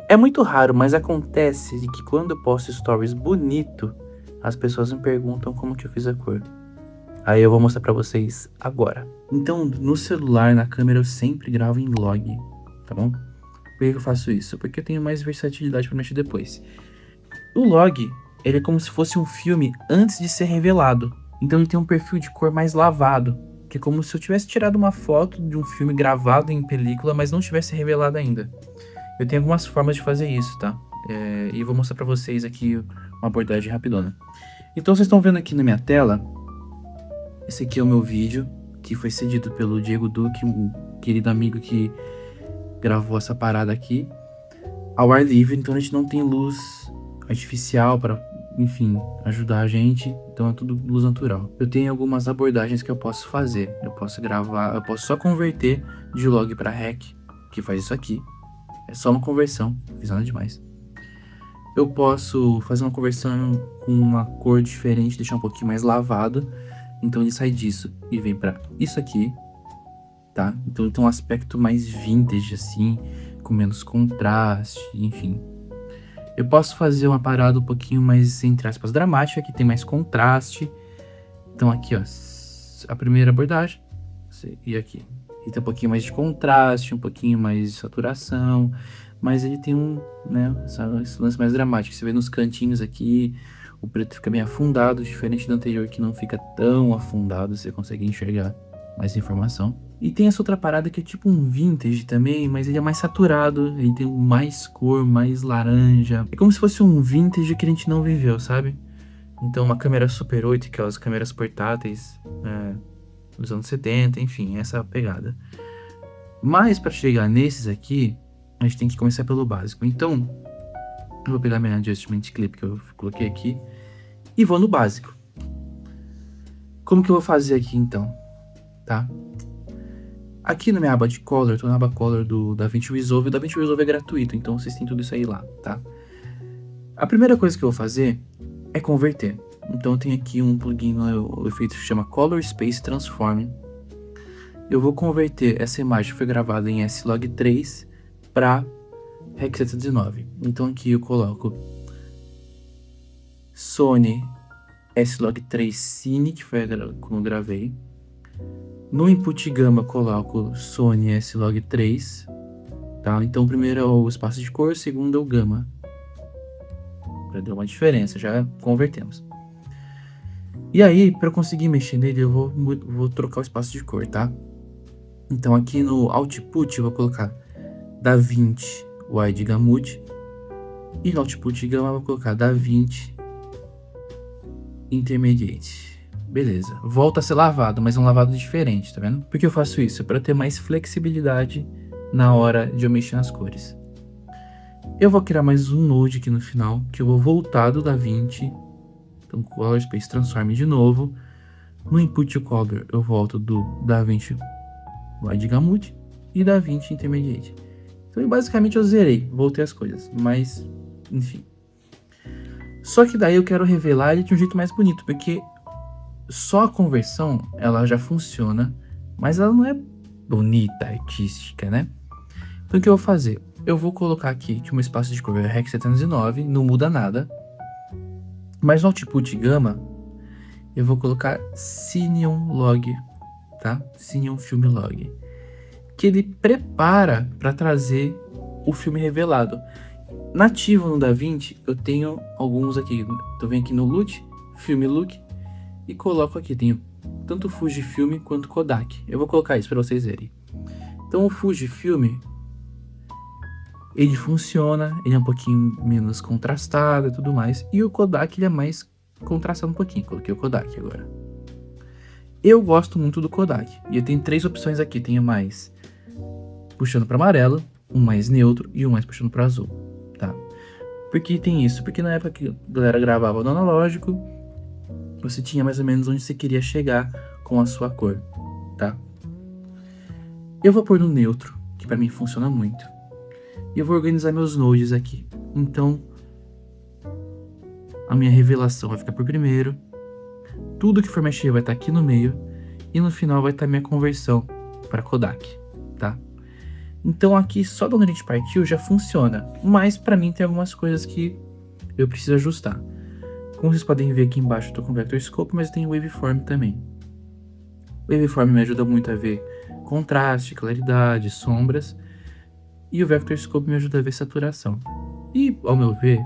É muito raro, mas acontece de que quando eu posto stories bonito, as pessoas me perguntam como que eu fiz a cor. Aí eu vou mostrar pra vocês agora. Então, no celular, na câmera, eu sempre gravo em log, tá bom? Por que eu faço isso? Porque eu tenho mais versatilidade pra mexer depois. O log, ele é como se fosse um filme antes de ser revelado. Então ele tem um perfil de cor mais lavado, que é como se eu tivesse tirado uma foto de um filme gravado em película, mas não tivesse revelado ainda. Eu tenho algumas formas de fazer isso, tá? E vou mostrar pra vocês aqui uma abordagem rapidona. Então vocês estão vendo aqui na minha tela, esse aqui é o meu vídeo, que foi cedido pelo Diego Duque, um querido amigo que gravou essa parada aqui, ao ar livre, então a gente não tem luz artificial para, enfim, ajudar a gente, então é tudo luz natural. Eu tenho algumas abordagens que eu posso fazer, eu posso gravar, eu posso só converter de log para rec, que faz isso aqui, é só uma conversão, não fiz nada demais. Eu posso fazer uma conversão com uma cor diferente, deixar um pouquinho mais lavado, então ele sai disso e vem para isso aqui, tá? Então ele tem um aspecto mais vintage assim, com menos contraste, enfim. Eu posso fazer uma parada um pouquinho mais, entre aspas, dramática, que tem mais contraste. Então aqui, ó, a primeira abordagem, e aqui. Ele tem um pouquinho mais de contraste, um pouquinho mais de saturação, mas ele tem esse lance mais dramático. Você vê nos cantinhos aqui, o preto fica bem afundado, diferente do anterior que não fica tão afundado, você consegue enxergar mais informação. E tem essa outra parada que é tipo um vintage também, mas ele é mais saturado, ele tem mais cor, mais laranja. É como se fosse um vintage que a gente não viveu, sabe? Então uma câmera Super 8, aquelas câmeras portáteis dos anos 70, enfim, essa pegada. Mas para chegar nesses aqui, a gente tem que começar pelo básico. Então, eu vou pegar minha Adjustment Clip que eu coloquei aqui e vou no básico. Como que eu vou fazer aqui então, tá? Aqui na minha aba de Color, eu tô na aba Color do DaVinci Resolve. O DaVinci Resolve é gratuito, então vocês têm tudo isso aí lá, tá? A primeira coisa que eu vou fazer é converter. Então eu tenho aqui um plugin, o efeito que chama Color Space Transform. Eu vou converter essa imagem que foi gravada em S-Log3 para Rec 719. Então aqui eu coloco Sony S-Log3 Cine, que foi como eu gravei. No input gama eu coloco Sony S-Log3, tá? Então primeiro é o espaço de cor, segundo é o gama. Já deu uma diferença, já convertemos. E aí, para conseguir mexer nele, eu vou trocar o espaço de cor, tá? Então aqui no Output eu vou colocar DaVinci Wide Gamut. E no Output Gama eu vou colocar DaVinci Intermediate. Beleza, volta a ser lavado, mas um lavado diferente, tá vendo? Por que eu faço isso? Para ter mais flexibilidade na hora de eu mexer nas cores. Eu vou criar mais um node aqui no final, que eu vou voltar do DaVinci. Então, Color Space Transform de novo. No Input Color eu volto do DaVinci Wide Gamut e DaVinci Intermediate. Então, basicamente eu zerei, voltei as coisas, mas, enfim. Só que daí eu quero revelar ele de um jeito mais bonito, porque só a conversão, ela já funciona, mas ela não é bonita, artística, né? Então o que eu vou fazer? Eu vou colocar aqui que o meu espaço de cor é Rec 709, não muda nada. Mas no Output Gama, eu vou colocar Cineon Log, tá? Cineon Film Log. Que ele prepara para trazer o filme revelado. Nativo no DaVinci, eu tenho alguns aqui. Tô vendo aqui no Loot, Film Look, e coloco aqui, tenho tanto Fujifilm quanto Kodak. Eu vou colocar isso para vocês verem. Então o Fujifilm, ele funciona, ele é um pouquinho menos contrastado e tudo mais. E o Kodak, ele é mais contrastado um pouquinho. Coloquei o Kodak agora. Eu gosto muito do Kodak. E eu tenho 3 opções aqui. Tenho mais puxando para amarelo, um mais neutro e um mais puxando para azul, tá? Por que tem isso? Porque na época que a galera gravava no analógico, você tinha mais ou menos onde você queria chegar com a sua cor, tá? Eu vou pôr no neutro, que para mim funciona muito. E eu vou organizar meus nodes aqui. Então, a minha revelação vai ficar por primeiro. Tudo que for mexer vai estar aqui no meio. E no final vai estar minha conversão para Kodak, tá? Então aqui só da onde a gente partiu já funciona, mas para mim tem algumas coisas que eu preciso ajustar. Como vocês podem ver aqui embaixo, eu tô com Vector Scope, mas eu tenho Waveform também. O Waveform me ajuda muito a ver contraste, claridade, sombras, e o Vector Scope me ajuda a ver saturação. E, ao meu ver,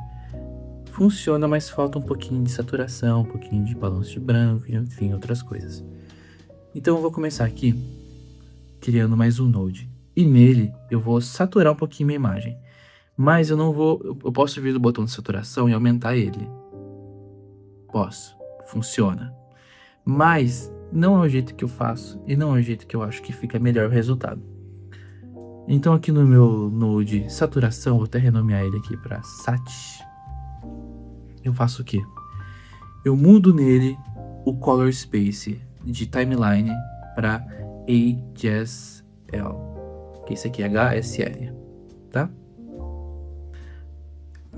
funciona, mas falta um pouquinho de saturação, um pouquinho de balanço de branco, e enfim, outras coisas. Então eu vou começar aqui criando mais um node. E nele eu vou saturar um pouquinho minha imagem. Mas eu não vou... Eu posso vir do botão de saturação e aumentar ele. Posso. Funciona. Mas não é o jeito que eu faço e não é o jeito que eu acho que fica melhor o resultado. Então aqui no meu node saturação, vou até renomear ele aqui para Sat. Eu faço o quê? Eu mudo nele o Color Space de Timeline para HSL. Que esse aqui é HSL, tá?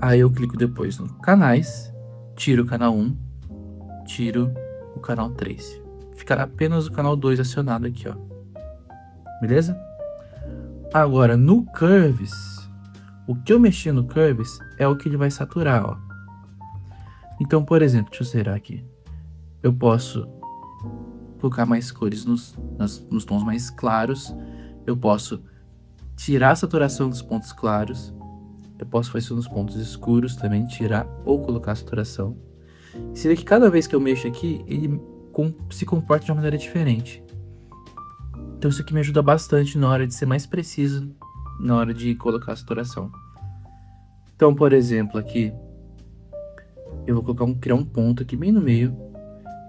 Aí eu clico depois no Canais, tiro o canal 1, tiro o canal 3. Ficará apenas o canal 2 acionado aqui, ó. Beleza? Agora, no Curves, o que eu mexi no Curves é o que ele vai saturar, ó. Então, por exemplo, deixa eu zerar aqui. Eu posso colocar mais cores nos tons mais claros. Eu posso tirar a saturação dos pontos claros. Eu posso fazer isso nos pontos escuros também, tirar ou colocar a saturação. Você vê que cada vez que eu mexo aqui, ele se comporta de uma maneira diferente. Então isso aqui me ajuda bastante na hora de ser mais preciso na hora de colocar a saturação. Então, por exemplo, aqui eu vou criar um ponto aqui bem no meio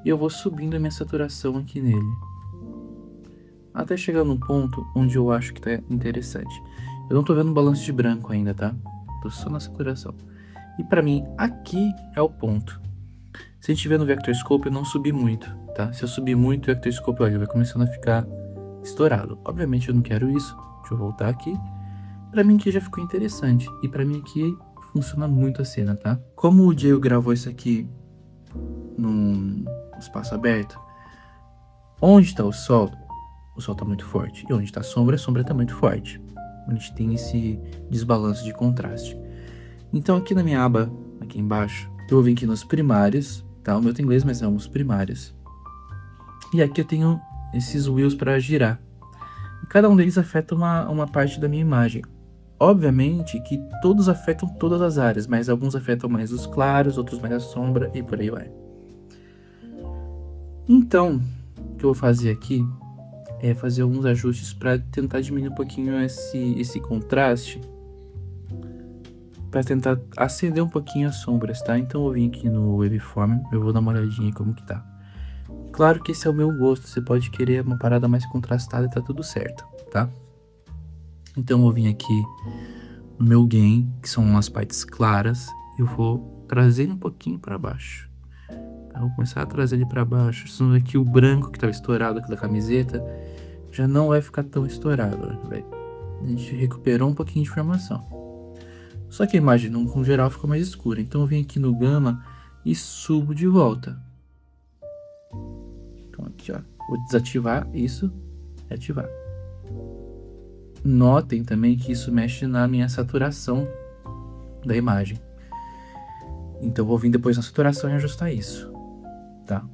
e eu vou subindo a minha saturação aqui nele, até chegar num ponto onde eu acho que tá interessante. Eu não tô vendo um balanço de branco ainda, tá? Tô só na saturação. E pra mim, aqui é o ponto. Se a gente vê no Vector Scope, eu não subi muito, tá? Se eu subir muito, o Vector Scope, olha, vai começando a ficar estourado. Obviamente eu não quero isso. Deixa eu voltar aqui. Pra mim aqui já ficou interessante. E pra mim aqui funciona muito a cena, tá? Como o Diego gravou isso aqui num espaço aberto, onde tá o sol tá muito forte. E onde tá a sombra tá muito forte. A gente tem esse desbalanço de contraste. Então aqui na minha aba, aqui embaixo, eu vou vir aqui nos primários, tá? O meu tem inglês, mas é os primários. E aqui eu tenho esses wheels para girar. E cada um deles afeta uma parte da minha imagem. Obviamente que todos afetam todas as áreas, mas alguns afetam mais os claros, outros mais a sombra e por aí vai. Então, o que eu vou fazer aqui é fazer alguns ajustes para tentar diminuir um pouquinho esse contraste, para tentar acender um pouquinho as sombras, tá? Então eu vou vir aqui no Waveform, eu vou dar uma olhadinha como que tá. Claro que esse é o meu gosto, você pode querer uma parada mais contrastada e tá tudo certo, tá? Então eu vou vir aqui no meu gain, que são as partes claras, e eu vou trazer ele um pouquinho para baixo. Então, eu vou começar a trazer ele para baixo. Sendo aqui o branco que estava estourado aqui da camiseta, já não vai ficar tão estourado, né? A gente recuperou um pouquinho de informação. Só que a imagem, no geral, ficou mais escura. Então eu venho aqui no Gama e subo de volta. Então aqui, ó, vou desativar isso e ativar. Notem também que isso mexe na minha saturação da imagem. Então eu vou vir depois na saturação e ajustar isso, tá?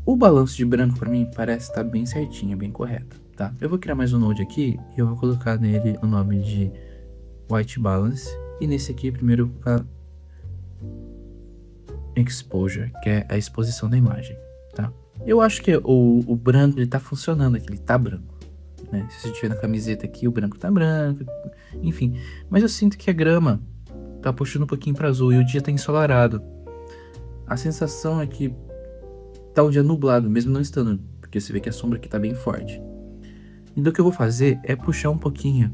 O balanço de branco para mim parece estar bem certinho, bem correto, tá? Eu vou criar mais um node aqui e eu vou colocar nele o nome de White Balance. E nesse aqui primeiro eu vou colocar Exposure, que é a exposição da imagem, tá? Eu acho que o branco ele tá funcionando aqui, ele tá branco, né? Se a gente vê na camiseta aqui, o branco tá branco, enfim. Mas eu sinto que a grama tá puxando um pouquinho para azul e o dia tá ensolarado. A sensação é que tá um dia nublado, mesmo não estando, porque você vê que a sombra aqui tá bem forte. Então o que eu vou fazer é puxar um pouquinho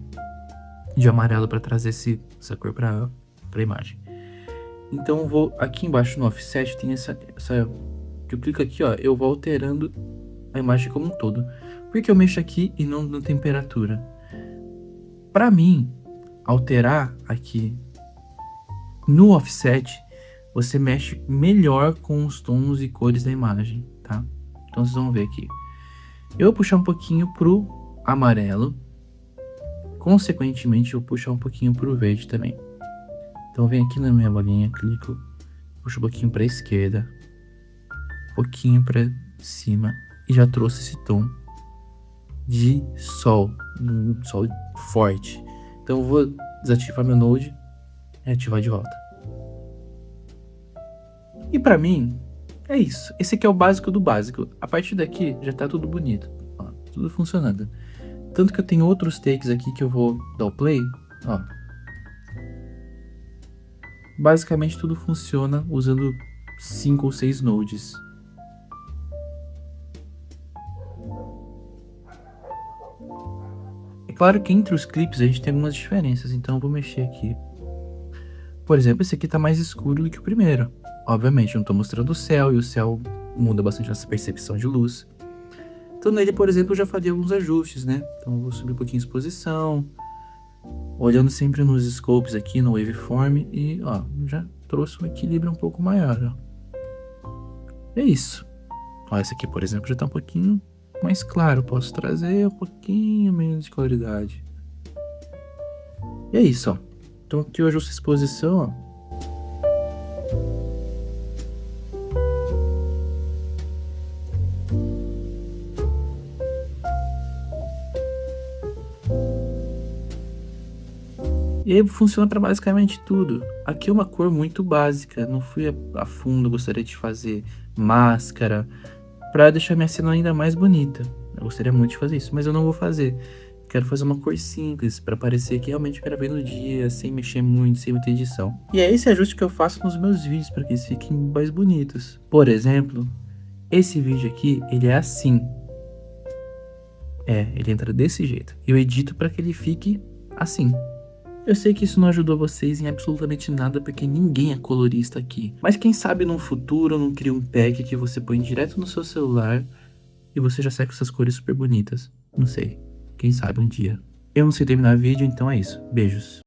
de amarelo para trazer essa cor para a imagem. Então eu vou aqui embaixo no offset, tem essa que eu clico aqui, ó, eu vou alterando a imagem como um todo. Porque eu mexo aqui e não na temperatura. Para mim, alterar aqui no offset, você mexe melhor com os tons e cores da imagem, tá? Então vocês vão ver aqui. Eu vou puxar um pouquinho pro amarelo. Consequentemente, eu vou puxar um pouquinho pro verde também. Então vem aqui na minha bolinha, clico, puxo um pouquinho pra esquerda, um pouquinho pra cima e já trouxe esse tom de sol, um sol forte. Então eu vou desativar meu Node e ativar de volta. E pra mim, é isso. Esse aqui é o básico do básico. A partir daqui já tá tudo bonito, ó, tudo funcionando. Tanto que eu tenho outros takes aqui que eu vou dar o play, ó. Basicamente tudo funciona usando 5 ou 6 nodes. É claro que entre os clipes a gente tem algumas diferenças, então eu vou mexer aqui. Por exemplo, esse aqui tá mais escuro do que o primeiro. Obviamente, eu não tô mostrando o céu, e o céu muda bastante nossa percepção de luz. Então nele, por exemplo, eu já faria alguns ajustes, né? Então eu vou subir um pouquinho a exposição, olhando sempre nos scopes aqui, no waveform, e ó, já trouxe um equilíbrio um pouco maior, ó. É isso. Ó, esse aqui, por exemplo, já tá um pouquinho mais claro. Posso trazer um pouquinho menos de claridade. E é isso, ó. Então aqui eu ajusto a exposição, ó. E aí funciona para basicamente tudo. Aqui é uma cor muito básica, não fui a fundo, gostaria de fazer máscara para deixar minha cena ainda mais bonita. Eu gostaria muito de fazer isso, mas eu não vou fazer. Quero fazer uma cor simples para parecer que realmente eu gravei no dia, sem mexer muito, sem muita edição. E é esse ajuste que eu faço nos meus vídeos para que eles fiquem mais bonitos. Por exemplo, esse vídeo aqui, ele é assim. Ele entra desse jeito. Eu edito para que ele fique assim. Eu sei que isso não ajudou vocês em absolutamente nada, porque ninguém é colorista aqui. Mas quem sabe num futuro eu não crio um pack que você põe direto no seu celular e você já sai com essas cores super bonitas. Não sei. Quem sabe um dia. Eu não sei terminar vídeo, então é isso. Beijos.